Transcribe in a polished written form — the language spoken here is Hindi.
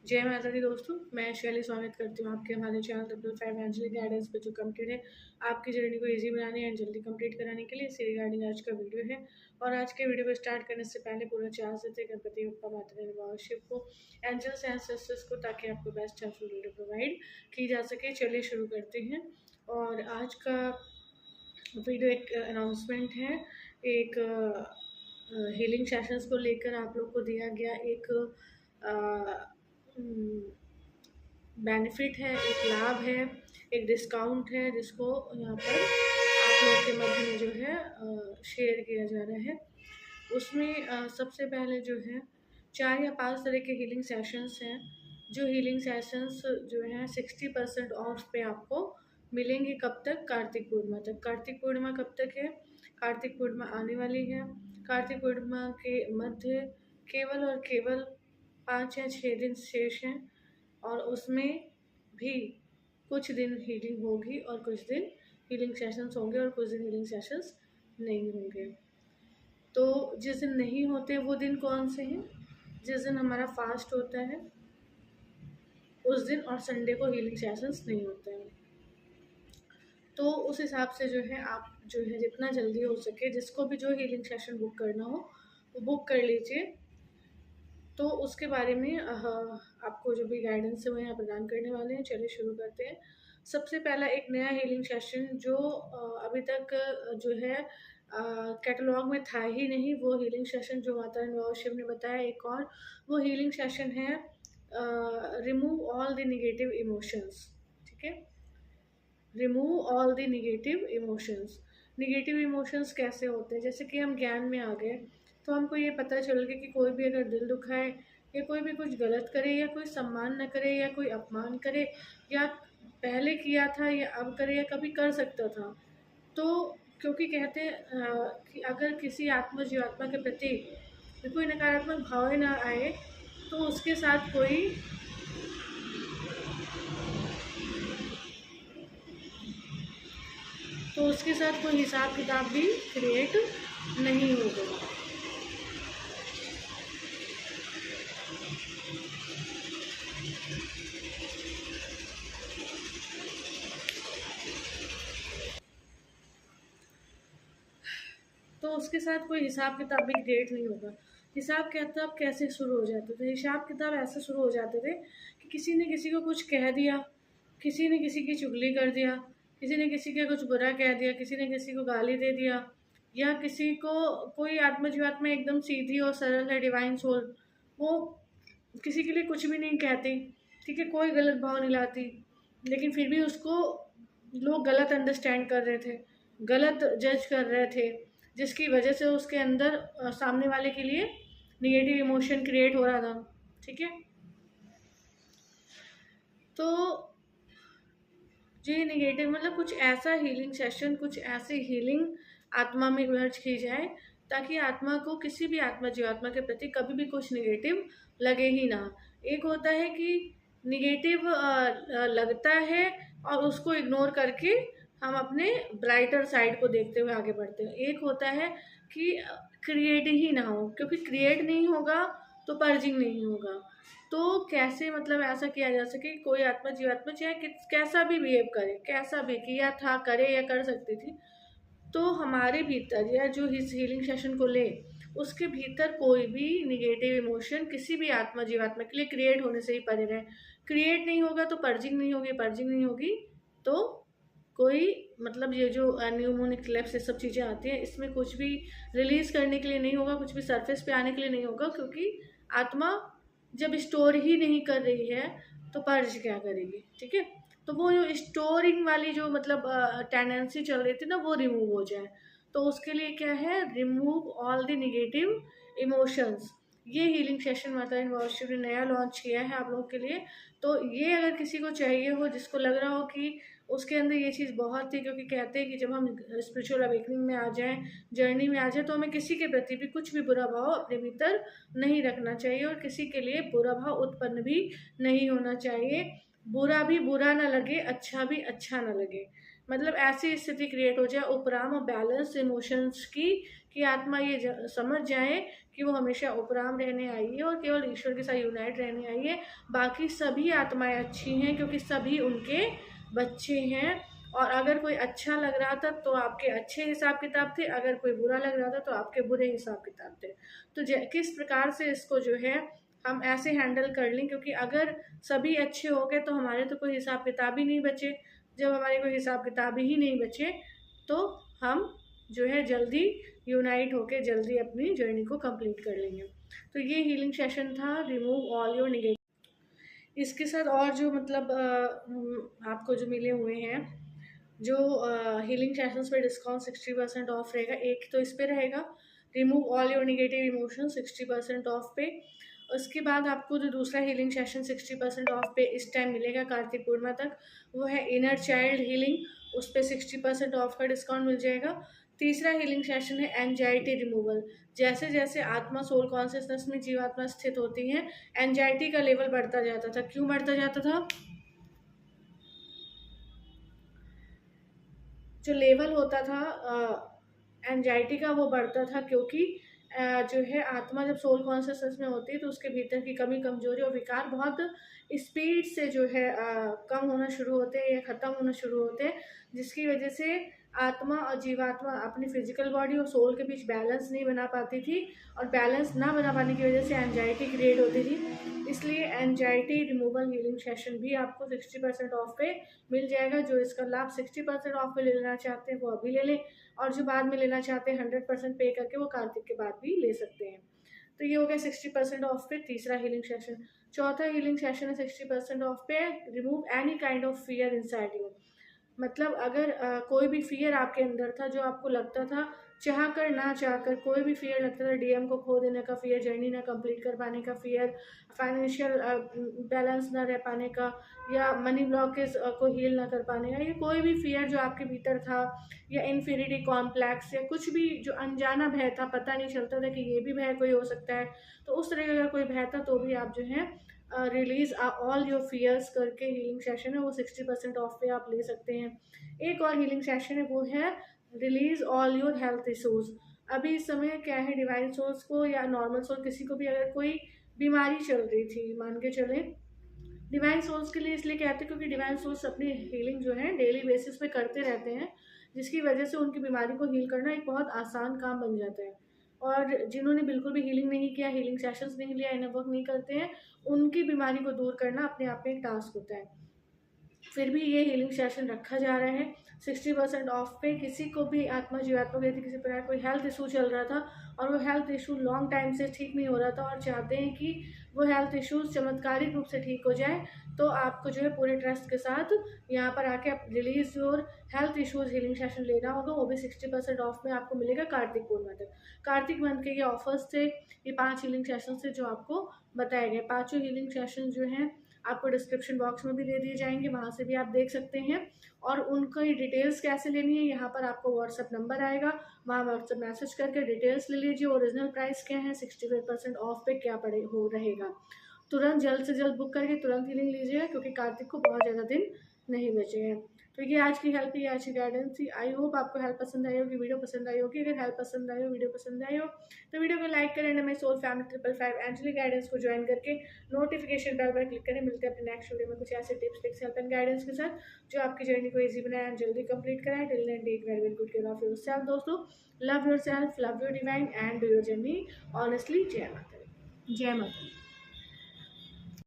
जय माता दी दोस्तों, मैं शैली स्वागत करती हूँ आपके हमारे चैनल W5 एंजलिक गाइडेंस पे जो कंप्लीट है आपकी जर्नी को इजी बनाने एंड जल्दी कंप्लीट कराने के लिए इसी रिगार्डिंग आज का वीडियो है। और आज के वीडियो को स्टार्ट करने से पहले पूरा चार्ज देते हैं गणपति बप्पा माता रानी बाबा शिव को, एंजल्स एंड सिस्टर्स को, ताकि आपको बेस्ट हेल्पफुल वीडियो प्रोवाइड की जा सके। चलिए शुरू करते हैं। और आज का वीडियो एक अनाउंसमेंट है, एक हीलिंग सेशंस को लेकर आप लोग को दिया गया एक बेनिफिट है, एक लाभ है, एक डिस्काउंट है, जिसको यहाँ पर आप लोगों के मध्य में जो है शेयर किया जा रहा है। उसमें सबसे पहले जो है 4 या 5 तरह के हीलिंग सेशंस हैं, जो हीलिंग सेशंस जो हैं 60% ऑफ पे आपको मिलेंगे। कब तक? कार्तिक पूर्णिमा तक। कार्तिक पूर्णिमा कब तक है? कार्तिक पूर्णिमा आने वाली है। कार्तिक पूर्णिमा के मध्य केवल और केवल 5 या 6 दिन शेष हैं, और उसमें भी कुछ दिन हीलिंग होगी और कुछ दिन हीलिंग सेशंस होंगे और कुछ दिन हीलिंग सेशंस नहीं होंगे। तो जिस दिन नहीं होते वो दिन कौन से हैं? जिस दिन हमारा फास्ट होता है उस दिन, और संडे को हीलिंग सेशंस नहीं होते हैं। तो उस हिसाब से जो है आप जो है जितना जल्दी हो सके, जिसको भी जो हीलिंग सेशन बुक करना हो वो बुक कर लीजिए। तो उसके बारे में आपको जो भी गाइडेंस है वो यहाँ प्रदान करने वाले हैं। चलिए शुरू करते हैं। सबसे पहला एक नया हीलिंग सेशन जो अभी तक जो है कैटलॉग में था ही नहीं, वो हीलिंग सेशन जो माता रानी बाबा शिव ने बताया एक और, वो हीलिंग सेशन है remove all the negative emotions. ठीक है, remove all the negative emotions. Negative emotions कैसे होते हैं? जैसे कि हम ज्ञान में आ गए तो हमको ये पता चल गया कि कोई भी अगर दिल दुखाए या कोई भी कुछ गलत करे या कोई सम्मान न करे या कोई अपमान करे, या पहले किया था या अब करे या कभी कर सकता था, तो क्योंकि कहते हैं कि अगर किसी आत्मा जीवात्मा के प्रति कोई नकारात्मक भाव ना आए तो उसके साथ कोई हिसाब किताब भी क्रिएट नहीं होगा। तो उसके साथ कोई हिसाब किताब भी क्रिएट नहीं होगा। हिसाब किताब कैसे शुरू हो जाते थे? हिसाब किताब ऐसे शुरू हो जाते थे कि किसी ने किसी को कुछ कह दिया, किसी ने किसी की चुगली कर दिया, किसी ने किसी का कुछ बुरा कह दिया, किसी ने किसी को गाली दे दिया, या किसी को कोई आत्मा जीवात्मा एकदम सीधी और सरल है, डिवाइन सोल, वो किसी के लिए कुछ भी नहीं कहती, ठीक है, कोई गलत भाव नहीं लाती, लेकिन फिर भी उसको लोग गलत अंडरस्टैंड कर रहे थे, गलत जज कर रहे थे, जिसकी वजह से उसके अंदर सामने वाले के लिए निगेटिव इमोशन क्रिएट हो रहा था। ठीक है, तो ये निगेटिव मतलब कुछ ऐसा हीलिंग सेशन, कुछ ऐसी हीलिंग आत्मा में मर्ज की जाए ताकि आत्मा को, किसी भी आत्मा जीवात्मा के प्रति कभी भी कुछ निगेटिव लगे ही ना। एक होता है कि निगेटिव लगता है और उसको इग्नोर करके हम अपने ब्राइटर साइड को देखते हुए आगे बढ़ते हैं। एक होता है कि क्रिएट ही ना हो, क्योंकि क्रिएट नहीं होगा तो पर्जिंग नहीं होगा। तो कैसे मतलब ऐसा किया जा सके, कोई आत्मा जीवात्मा चाहे कैसा भी बिहेव करे, कैसा भी किया था, करे या कर सकती थी, तो हमारे भीतर या जो इस हीलिंग सेशन को ले उसके भीतर कोई भी निगेटिव इमोशन किसी भी आत्मा जीवात्मा के लिए क्रिएट होने से ही परे रहे। क्रिएट नहीं होगा तो पर्जिंग नहीं होगी, पर्जिंग नहीं होगी तो कोई मतलब ये जो न्यूमोनिक क्लेप्स ये सब चीज़ें आती हैं, इसमें कुछ भी रिलीज करने के लिए नहीं होगा, कुछ भी सरफेस पे आने के लिए नहीं होगा, क्योंकि आत्मा जब स्टोर ही नहीं कर रही है तो पर्ज क्या करेगी। ठीक है, तो वो जो स्टोरिंग वाली जो मतलब टेंडेंसी चल रही थी ना, वो रिमूव हो जाए। तो उसके लिए क्या है, remove all the negative emotions. ये हीलिंग सेशन माता रानी बाबा शिव ने नया लॉन्च किया है आप लोगों के लिए। तो ये अगर किसी को चाहिए हो, जिसको लग रहा हो कि उसके अंदर ये चीज़ बहुत थी, क्योंकि कहते हैं कि जब हम स्पिरिचुअल अवेकनिंग में आ जाएं, जर्नी में आ जाए, तो हमें किसी के प्रति भी कुछ भी बुरा भाव अपने भीतर नहीं रखना चाहिए और किसी के लिए बुरा भाव उत्पन्न भी नहीं होना चाहिए। बुरा भी बुरा ना लगे, अच्छा भी अच्छा ना लगे। मतलब ऐसी स्थिति क्रिएट हो जाए उपराम और बैलेंस इमोशंस की, कि आत्मा ये समझ जाए कि वो हमेशा उपराम रहने आई है और केवल ईश्वर के साथ यूनाइट रहने आई है। बाकी सभी आत्माएं अच्छी हैं क्योंकि सभी उनके बच्चे हैं। और अगर कोई अच्छा लग रहा था तो आपके अच्छे हिसाब किताब थे, अगर कोई बुरा लग रहा था तो आपके बुरे हिसाब किताब थे। तो किस प्रकार से इसको जो है हम ऐसे हैंडल कर लें, क्योंकि अगर सभी अच्छे हो गए तो हमारे तो कोई हिसाब किताब ही नहीं बचे। जब हमारे कोई हिसाब किताब ही नहीं बचे तो हम जो है जल्दी यूनाइट होके जल्दी अपनी जर्नी को कंप्लीट कर लेंगे। तो ये हीलिंग सेशन था, रिमूव ऑल योर निगेटिव। इसके साथ और जो मतलब आपको जो मिले हुए हैं, जो हीलिंग सेशंस पे डिस्काउंट 60% ऑफ रहेगा। एक तो इस पे रहेगा remove all your negative emotion 60% of पे। उसके बाद आपको जो दूसरा हीलिंग सेशन 60% ऑफ पे इस टाइम मिलेगा कार्तिक पूर्णिमा तक, वो है इनर चाइल्ड हीलिंग। उस पर 60% ऑफ का डिस्काउंट मिल जाएगा। तीसरा हीलिंग सेशन है एंजाइटी रिमूवल। जैसे जैसे आत्मा सोल कॉन्शियसनेस में जीवात्मा स्थित होती है, एंजाइटी का लेवल बढ़ता जाता था। क्यों बढ़ता जाता था? जो लेवल होता था एंजाइटी का वो बढ़ता था, क्योंकि जो है आत्मा जब सोल कॉन्शियसनेस में होती है तो उसके भीतर की कमी कमजोरी और विकार बहुत स्पीड से जो है कम होना शुरू होते हैं या ख़त्म होना शुरू होते हैं, जिसकी वजह से आत्मा और जीवात्मा अपनी फिजिकल बॉडी और सोल के बीच बैलेंस नहीं बना पाती थी, और बैलेंस ना बना पाने की वजह से एंजाइटी क्रिएट होती थी। इसलिए एंजाइटी रिमूवल हीलिंग सेशन भी आपको 60% ऑफ पे मिल जाएगा। जो इसका लाभ 60% ऑफ पे ले लेना चाहते हैं वो अभी ले लें, और जो बाद में लेना चाहते हैं 100% पे करके वो कार्तिक के बाद भी ले सकते हैं। तो ये हो गया 60% ऑफ पे तीसरा हीलिंग सेशन। चौथा हीलिंग सेशन है 60% ऑफ पे remove any kind of fear inside you. मतलब अगर कोई भी फियर आपके अंदर था, जो आपको लगता था चाह कर ना चाह कर कोई भी फियर लगता था, डीएम को खो देने का फियर, जर्नी ना कंप्लीट कर पाने का फियर, फाइनेंशियल बैलेंस ना रह पाने का, या मनी ब्लॉकेज को हील ना कर पाने का, ये कोई भी फियर जो आपके भीतर था, या इन्फिनिटी कॉम्प्लेक्स, या कुछ भी जो अनजाना भय था, पता नहीं चलता था कि ये भी भय कोई हो सकता है, तो उस तरह का अगर कोई भय था तो भी आप जो है रिलीज ऑल योर फियर्स करके हीलिंग सेशन है वो 60% ऑफ पे आप ले सकते हैं। एक और हीलिंग सेशन है वो है release all your health issues. अभी इस समय क्या है, डिवाइन सोल्स को या नॉर्मल सोल किसी को भी अगर कोई बीमारी चल रही थी, मान के चले डिवाइन सोल्स के लिए इसलिए कहते हैं क्योंकि डिवाइन सोल्स अपनी हीलिंग जो है डेली बेसिस पे करते रहते हैं, जिसकी वजह से उनकी बीमारी को हील करना एक बहुत आसान काम बन जाता है। और जिन्होंने बिल्कुल भी हीलिंग नहीं किया, हीलिंग सेशंस नहीं लिया, इनर वर्क नहीं करते हैं, उनकी बीमारी को दूर करना अपने आप में एक टास्क होता है। फिर भी ये हीलिंग सेशन रखा जा रहा है 60% ऑफ पे। किसी को भी आत्मा जीवात्मा को यदि किसी प्रकार कोई हेल्थ इशू चल रहा था और वो हेल्थ इशू लॉन्ग टाइम से ठीक नहीं हो रहा था और चाहते हैं कि वो हेल्थ इश्यूज चमत्कारिक रूप से ठीक हो जाए, तो आपको जो है पूरे ट्रस्ट के साथ यहाँ पर आके आप release your health issues healing session लेना होगा। वो भी 60% ऑफ में आपको मिलेगा कार्तिक पूर्णिमा तक। कार्तिक मंथ के ये ऑफर्स थे, ये 5 हीलिंग सेशन थे जो आपको बताए गए। पाँचों हीलिंग सेशन जो हैं आपको डिस्क्रिप्शन बॉक्स में भी दे दिए जाएंगे, वहाँ से भी आप देख सकते हैं। और उनकी डिटेल्स कैसे लेनी है, यहाँ पर आपको व्हाट्सअप नंबर आएगा, वहाँ व्हाट्सअप मैसेज करके डिटेल्स ले लीजिए। ओरिजिनल प्राइस क्या है, 65% ऑफ पे क्या पड़े हो रहेगा। तुरंत जल्द से जल्द बुक करके तुरंत हीलिंग लीजिएगा, क्योंकि कार्तिक को बहुत ज़्यादा दिन नहीं बचे हैं। तो ये आज की हेल्प थी, आज की गाइडेंस थी। आई होप आपको हेल्प पसंद आई होगी, वीडियो पसंद आई होगी। अगर हेल्प पसंद आई हो, वीडियो पसंद आई हो, तो वीडियो को लाइक करें, हमें सोल फैमिली 555 एंजली गाइडेंस को ज्वाइन करके नोटिफिकेशन बेल पर क्लिक करें। मिलते हैं अपने नेक्स्ट वीडियो में कुछ ऐसे tips tricks help and guidance के साथ जो आपकी जर्नी को ईजी बनाए एंड जल्दी कंप्लीट कराए। Till then take very very good care of yourself दोस्तों। Love yourself, love your divine and do your journey honestly. जय माता दी, जय माता दी।